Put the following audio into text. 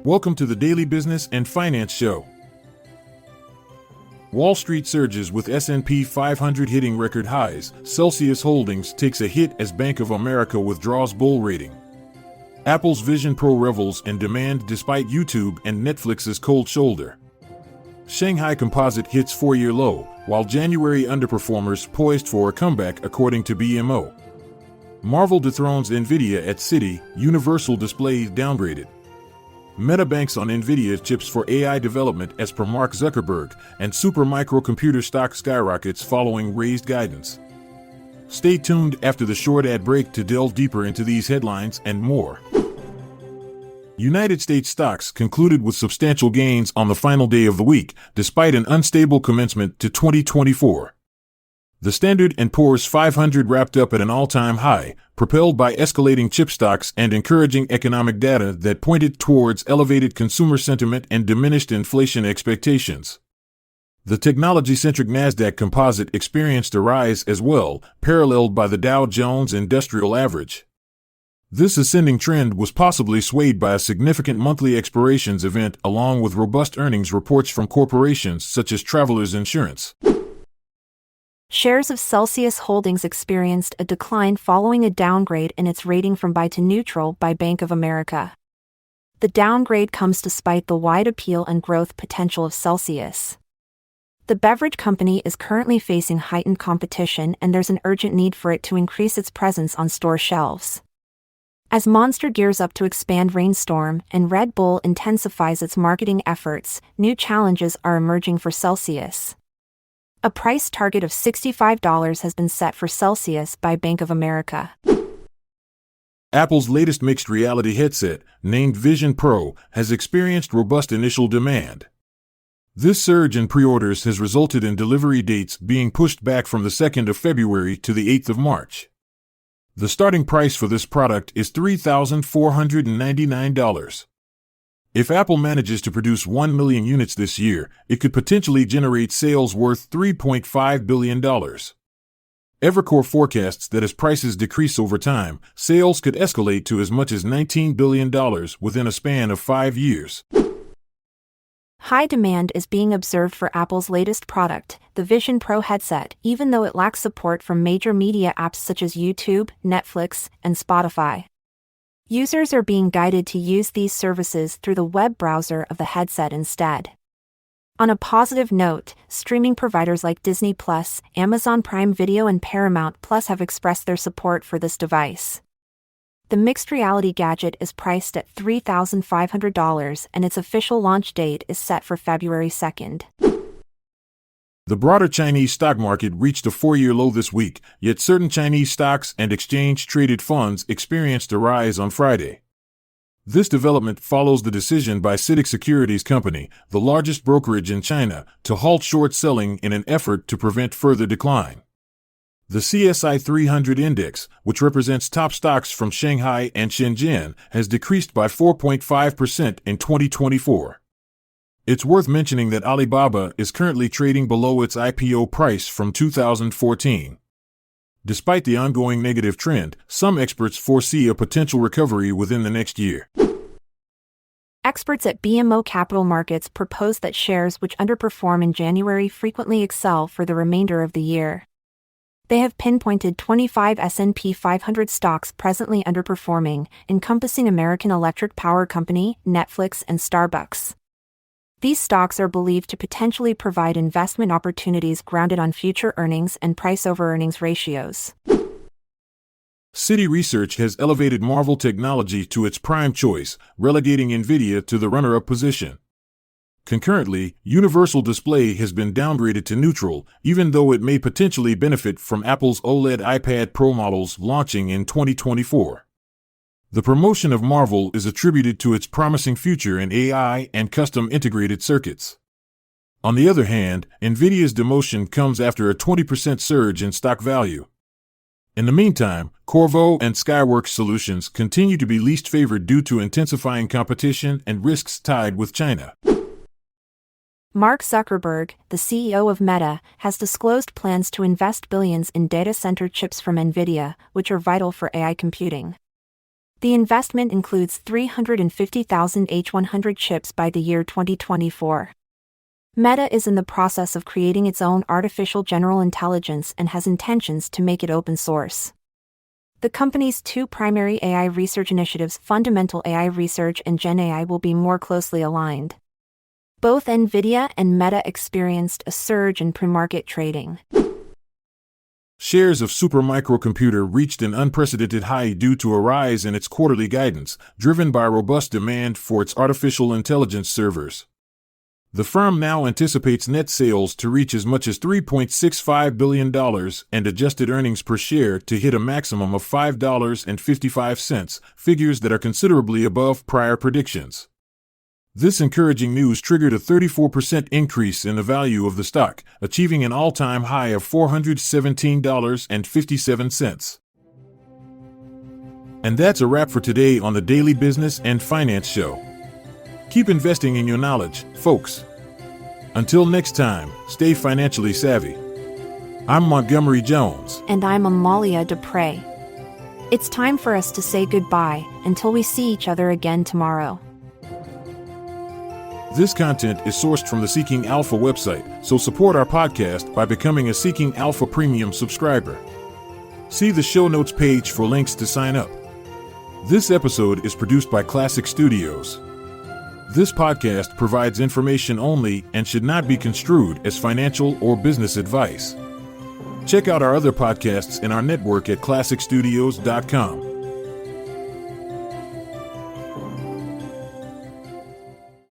Welcome to the Daily Business and Finance Show. Wall Street surges with S&P 500 hitting record highs. Celsius Holdings takes a hit as Bank of America withdraws bull rating. Apple's Vision Pro revels in demand despite YouTube and Netflix's cold shoulder. Shanghai Composite hits four-year low, while January underperformers poised for a comeback according to BMO. Marvel dethrones Nvidia at Citi, Universal Display downgraded. Meta banks on Nvidia chips for AI development as per Mark Zuckerberg, and Supermicro computer stock skyrockets following raised guidance. Stay tuned after the short ad break to delve deeper into these headlines and more. United States stocks concluded with substantial gains on the final day of the week, despite an unstable commencement to 2024. The Standard & Poor's 500 wrapped up at an all-time high, propelled by escalating chip stocks and encouraging economic data that pointed towards elevated consumer sentiment and diminished inflation expectations. The technology-centric Nasdaq Composite experienced a rise as well, paralleled by the Dow Jones Industrial Average. This ascending trend was possibly swayed by a significant monthly expirations event along with robust earnings reports from corporations such as Travelers Insurance. Shares of Celsius Holdings experienced a decline following a downgrade in its rating from buy to neutral by Bank of America. The downgrade comes despite the wide appeal and growth potential of Celsius. The beverage company is currently facing heightened competition, and there's an urgent need for it to increase its presence on store shelves. As Monster gears up to expand Rainstorm and Red Bull intensifies its marketing efforts, new challenges are emerging for Celsius. A price target of $65 has been set for Celsius by Bank of America. Apple's latest mixed reality headset, named Vision Pro, has experienced robust initial demand. This surge in pre-orders has resulted in delivery dates being pushed back from the 2nd of February to the 8th of March. The starting price for this product is $3,499. If Apple manages to produce 1 million units this year, it could potentially generate sales worth $3.5 billion. Evercore forecasts that as prices decrease over time, sales could escalate to as much as $19 billion within a span of 5 years. High demand is being observed for Apple's latest product, the Vision Pro headset, even though it lacks support from major media apps such as YouTube, Netflix, and Spotify. Users are being guided to use these services through the web browser of the headset instead. On a positive note, streaming providers like Disney+, Amazon Prime Video and Paramount Plus have expressed their support for this device. The mixed reality gadget is priced at $3,500 and its official launch date is set for February 2nd. The broader Chinese stock market reached a four-year low this week, yet certain Chinese stocks and exchange-traded funds experienced a rise on Friday. This development follows the decision by CITIC Securities Company, the largest brokerage in China, to halt short selling in an effort to prevent further decline. The CSI 300 index, which represents top stocks from Shanghai and Shenzhen, has decreased by 4.5% in 2024. It's worth mentioning that Alibaba is currently trading below its IPO price from 2014. Despite the ongoing negative trend, some experts foresee a potential recovery within the next year. Experts at BMO Capital Markets propose that shares which underperform in January frequently excel for the remainder of the year. They have pinpointed 25 S&P 500 stocks presently underperforming, encompassing American Electric Power Company, Netflix, and Starbucks. These stocks are believed to potentially provide investment opportunities grounded on future earnings and price-over-earnings ratios. Citi Research has elevated Marvel Technology to its prime choice, relegating Nvidia to the runner-up position. Concurrently, Universal Display has been downgraded to neutral, even though it may potentially benefit from Apple's OLED iPad Pro models launching in 2024. The promotion of Marvel is attributed to its promising future in AI and custom integrated circuits. On the other hand, Nvidia's demotion comes after a 20% surge in stock value. In the meantime, Qorvo and Skyworks Solutions continue to be least favored due to intensifying competition and risks tied with China. Mark Zuckerberg, the CEO of Meta, has disclosed plans to invest billions in data center chips from NVIDIA, which are vital for AI computing. The investment includes 350,000 H100 chips by the year 2024. Meta is in the process of creating its own artificial general intelligence and has intentions to make it open source. The company's two primary AI research initiatives, fundamental AI research and Gen AI, will be more closely aligned. Both NVIDIA and Meta experienced a surge in pre-market trading. Shares of Supermicro reached an unprecedented high due to a rise in its quarterly guidance, driven by robust demand for its artificial intelligence servers. The firm now anticipates net sales to reach as much as $3.65 billion and adjusted earnings per share to hit a maximum of $5.55, figures that are considerably above prior predictions. This encouraging news triggered a 34% increase in the value of the stock, achieving an all-time high of $417.57. And that's a wrap for today on the Daily Business and Finance Show. Keep investing in your knowledge, folks. Until next time, stay financially savvy. I'm Montgomery Jones. And I'm Amalia Dupre. It's time for us to say goodbye until we see each other again tomorrow. This content is sourced from the Seeking Alpha website, so support our podcast by becoming a Seeking Alpha Premium subscriber. See the show notes page for links to sign up. This episode is produced by Classic Studios. This podcast provides information only and should not be construed as financial or business advice. Check out our other podcasts in our network at classicstudios.com.